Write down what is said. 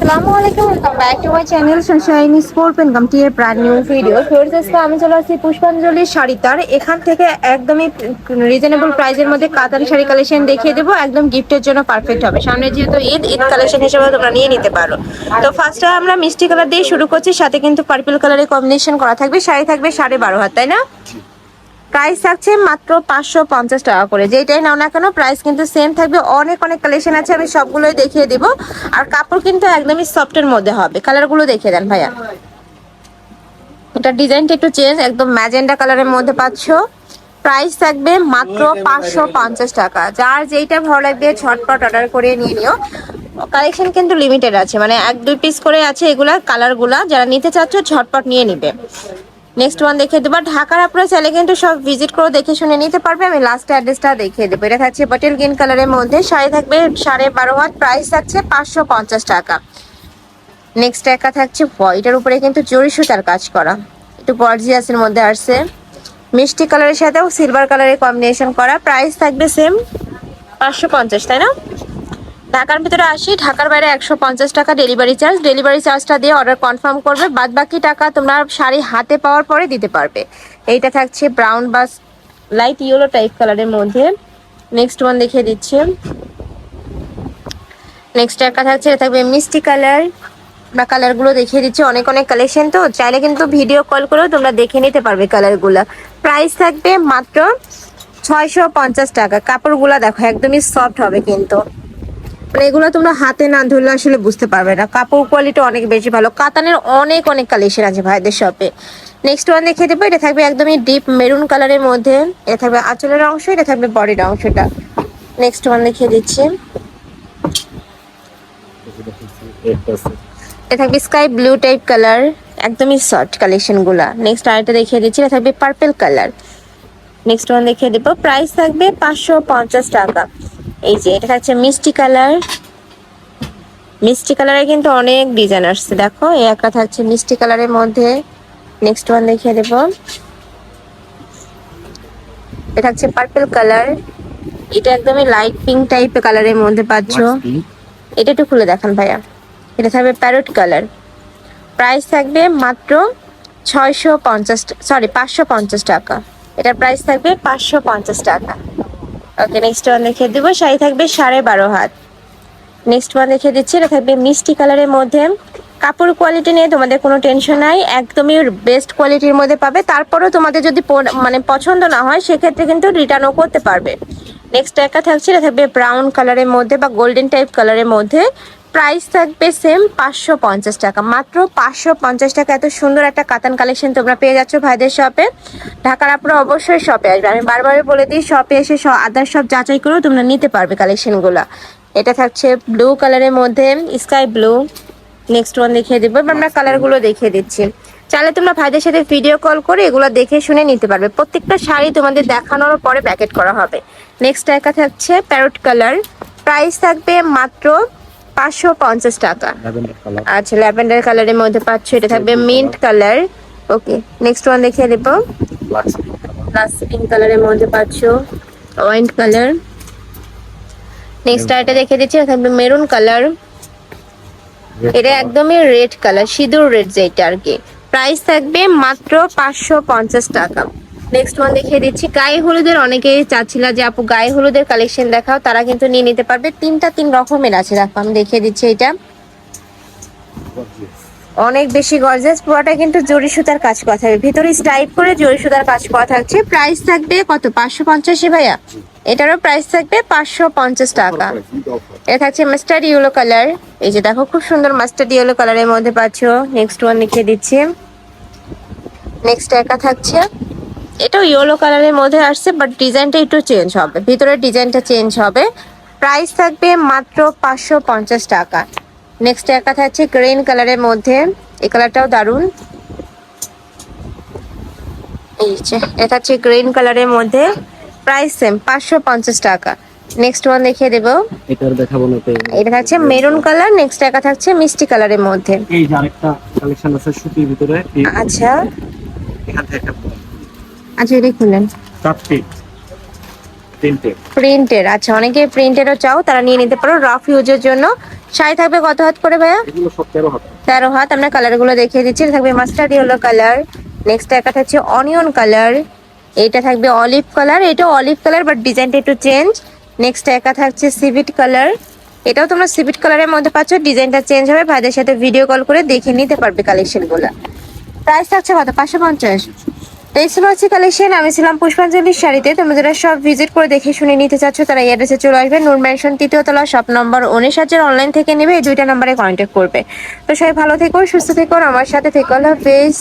আসসালামু আলাইকুম, welcome back to my channel sunshine sport income টি এর ব্র্যান্ড নিউ ভিডিও। ফিরোজ আমি চলে আসছি পুষ্পাঞ্জলি শাড়িতার। এখান থেকে একদমই রিজনেবল প্রাইসের মধ্যে কাতান শাড়ি কালেকশন দেখিয়ে দেবো, একদম গিফটের জন্য পারফেক্ট হবে। সামনে যেহেতু ঈদ কালেকশন হিসেবে তোমরা নিয়ে নিতে পারো। তো ফার্স্টে আমরা মিষ্টি কালার দিয়ে শুরু করছি, সাথে কিন্তু পার্পল কালারের কম্বিনেশন করা থাকবে। শাড়ি থাকবে 12.5 হাত, তাই না? প্রাইস থাকছে মাত্র 550 টাকা করে। যেটাই নাও না কেন প্রাইস কিন্তু সেম থাকবে। অনেক অনেক কালেকশন আছে, আমি সবগুলোই দেখিয়ে দিব। আর কাপড় কিন্তু একদমই সফটের মধ্যে হবে। কালারগুলো দেখিয়ে দেন ভাইয়া। এটা ডিজাইনটা একটু চেঞ্জ, একদম ম্যাজেন্ডা কালারের মধ্যে পাচ্ছ। প্রাইস থাকবে মাত্র 550 টাকা। যার যেইটা ভালো লাগবে ঝটপট অর্ডার করে নিয়ে নিও। কালেকশন কিন্তু লিমিটেড আছে, মানে 1-2 পিস করে আছে এগুলা কালারগুলা। যারা নিতে চাচ্ছ ঝটপট নিয়ে নিবে। নেক্সট ওয়ান দেখিয়ে দেবো। ঢাকার আপনারা চাইলে কিন্তু সব ভিজিট করে দেখে শুনে নিতে পারবে। আমি লাস্ট অ্যাড্রেসটা দেখিয়ে দেবো। এটা থাকছে বটল গ্রিন কালারের মধ্যে, শাড়ি থাকবে 12.5 হাত, প্রাইস থাকছে 550 টাকা। নেক্সট একা থাকছে হোয়াইটের উপরে কিন্তু জরি সুতার কাজ করা, একটু গর্জিয়াসের মধ্যে আসছে। মিষ্টি কালারের সাথেও সিলভার কালারের কম্বিনেশন করা, প্রাইস থাকবে সেম 550, তাই না? ঢাকার ভিতরে 80, ঢাকার বাইরে 150 টাকা ডেলিভারি চার্জ। ডেলিভারি চার্জটা দিয়ে অর্ডার কনফার্ম করবে, বাদ বাকি টাকা তোমরা শাড়ি হাতে পাওয়ার পরে দিতে পারবে। এইটা থাকছে ব্রাউন বা লাইট ইয়েলো টাইপ কালারের মধ্যে। নেক্সট ওয়ান দেখিয়ে দিচ্ছি। নেক্সট একটা থাকছে, এটা থাকবে মিষ্টি কালার বা কালারগুলো দেখিয়ে দিচ্ছি। অনেক অনেক কালেকশন, তো চাইলে কিন্তু ভিডিও কল করেও তোমরা দেখে নিতে পারবে কালারগুলো। প্রাইস থাকবে মাত্র 650 টাকা। কাপড়গুলো দেখো একদমই সফট হবে কিন্তু, মানে এগুলো তোমরা হাতে না ধরলে আসলে বুঝতে পারবে না। কাপড় কোয়ালিটি অনেক বেশি ভালো। কাতানের অনেক অনেক কালেকশন আছে ভাইদের শপে। নেক্সট ওয়ান দেখিয়ে দেবো। এটা থাকবে একদমই ডিপ মেরুন কালারের মধ্যে। এটা থাকবে আঁচলের অংশ, এটা থাকবে বডির অংশটা। নেক্সট ওয়ান দেখিয়ে দিচ্ছি। এটা থাকবে স্কাই ব্লু টাইপ কালার, একদমই সফট কালেকশন গুলা। নেক্সট আরেকটা দেখিয়ে দিচ্ছি, এটা থাকবে পার্পল কালার। নেক্সট ওয়ান দেখিয়ে দেবো। প্রাইস থাকবে 550 টাকা। এই যে এটা থাকছে মিষ্টি কালার। মিষ্টি কালারে কিন্তু অনেক ডিজাইন আসছে, দেখো এই একটা থাকছে মিষ্টি কালারের মধ্যে। নেক্সট ওয়ান দেখিয়ে দেবো। এটা হচ্ছে পার্পল কালার। এটা একদমই লাইট পিঙ্ক টাইপ কালারের মধ্যে পাচ্ছ। এটা একটু খুলে দেখান ভাইয়া। এটা থাকবে প্যারট কালার। প্রাইস থাকবে মাত্র 550 টাকা। এটার প্রাইস থাকবে 550 টাকা। ওকে, নেক্সট ওয়ান দেখিয়ে দেবো। শাড়ি থাকবে 12.5 হাত। নেক্সট ওয়ান দেখিয়ে দিচ্ছি। এটা থাকবে মিষ্টি কালারের মধ্যে। কাপড় কোয়ালিটি নিয়ে তোমাদের কোনো টেনশন নাই, একদমই বেস্ট কোয়ালিটির মধ্যে পাবে। তারপরেও তোমাদের যদি মানে পছন্দ না হয় সেক্ষেত্রে কিন্তু রিটার্নও করতে পারবে। নেক্সট একটা থাকছে, এটা থাকবে ব্রাউন কালারের মধ্যে বা গোল্ডেন টাইপ কালারের মধ্যে। প্রাইস থাকবে সেম 550 টাকা। মাত্র 550 টাকা এত সুন্দর একটা কাতান কালেকশন তোমরা পেয়ে যাচ্ছ ভাইদের শপে। ঢাকার আপনারা অবশ্যই শপে আসবে। আমি বারবারই বলে দিই, শপে এসে আদার সব যাচাই করেও তোমরা নিতে পারবে কালেকশনগুলো। এটা থাকছে ব্লু কালারের মধ্যে, স্কাই ব্লু। নেক্সট ওয়ান দেখিয়ে দেবো। আমরা কালারগুলো দেখিয়ে দিচ্ছি। চাইলে তোমরা ভাইদের সাথে ভিডিও কল করে এগুলো দেখে শুনে নিতে পারবে। প্রত্যেকটা শাড়ি তোমাদের দেখানোর পরে প্যাকেট করা হবে। নেক্সট একা থাকছে প্যারট কালার। প্রাইস থাকবে মাত্র 550 টাকা। আচ্ছা, ল্যাভেন্ডার কালারের মধ্যে পাচ্ছ। এটা থাকবে মিন্ট কালার। ওকে, নেক্সট ওয়ান দেখিয়ে দেবো। লাক্স পিঙ্ক কালারের মধ্যে পাচ্ছ, ওয়াইন কালার। নেক্সট আরেকটা দেখিয়ে দিচ্ছি, এটা থাকবে মেরুন কালার। এটা একদমই রেড কালার, সিঁদুর রেড যেটা আর কি। প্রাইস থাকবে মাত্র 550 টাকা। নেক্সট ওয়ান দেখিয়ে দিচ্ছি। গায়ে হলুদের অনেকেই চাচ্ছিল যে আপু গায়ে হলুদের কালেকশন দেখাও, তারা কিন্তু নিয়ে নিতে পারবে। 3 রকমের আছে, দেখো আমি দেখিয়ে দিচ্ছি। এটা অনেক বেশি গর্জিয়াস, পুরোটা কিন্তু জরি সুতার কাজ করা থাকবে, ভিতরে স্টাইপ করে জরি সুতার কাজ করা থাকছে। প্রাইস থাকবে কত? 550 ভাইয়া। এটারও প্রাইস থাকবে 550 টাকা। এটা থাকছে মাস্টার্ড ইয়েলো কালার। এই যে দেখো খুব সুন্দর মাস্টার্ড ইয়েলো কালারের মধ্যে পাচ্ছ। নেক্সট ওয়ান দেখিয়ে দিচ্ছি। নেক্সট একা থাকছে, এটাও ইয়েলো কালারের মধ্যে আসছে, বাট ডিজাইনটা একটু চেঞ্জ হবে, ভিতরের ডিজাইনটা চেঞ্জ হবে। প্রাইস থাকবে মাত্র 550 টাকা। নেক্সট একা থাকছে গ্রিন কালারের মধ্যে। এই কালারটাও দারুণ। এই যে এটা হচ্ছে গ্রিন কালারের মধ্যে। প্রাইস সেম 550 টাকা। নেক্সট ওয়ান দেখিয়ে দেবো। এটার দেখাবো না। এটা থাকছে মেরুন কালার। নেক্সট একা থাকছে মিষ্টি কালারের মধ্যে। এই যে আরেকটা কালেকশন আছে সুতির ভিতরে। আচ্ছা এখান থেকে আচ্ছা, এটা খুলেন। চারটি তিনটে প্রিন্টের। আচ্ছা, অনেকে প্রিন্টেরও চাও, তারা নিয়ে নিতে পারো রাফ ইউজের জন্য। শাড়ি থাকবে কত হাত করে ভাইয়া? এগুলো সব 13 হাত। 13 হাত। আমরা কালার গুলো দেখিয়ে দিচ্ছি। এটা থাকবে মাস্টার্ড ইয়েলো কালার, নেক্সট একটা থাকছে অনিয়ন কালার, এটা থাকবে অলিভ কালার, এটা অলিভ কালার বাট ডিজাইনটা একটু চেঞ্জ। নেক্সট একা থাকছে সিভিট কালার, এটাও তোমরা সিভিট কালারের মধ্যে পাচ্ছ, ডিজাইনটা চেঞ্জ হবে, ভাইদের সাথে ভিডিও কল করে দেখে নিতে পারবে কালেকশন গুলো। প্রাইস থাকছে কত? 550। টেক্সবাসি কালেকশন। আমি ছিলাম পুষ্পাঞ্জলির শাড়িতে। তোমরা যারা সব ভিজিট করে দেখে শুনে নিতে চাচ্ছ তারা এই অ্যাড্রেসে চলে আসবে, নূর ম্যানশন 3য় তলা, শপ নম্বর 59। অনলাইন থেকে নেবে এই 2টা নম্বরে কন্ট্যাক্ট করবে। তো সবাই ভালো থেকো, সুস্থ থেকো, আমার সাথে থেকো। আল্লাহ হাফেজ।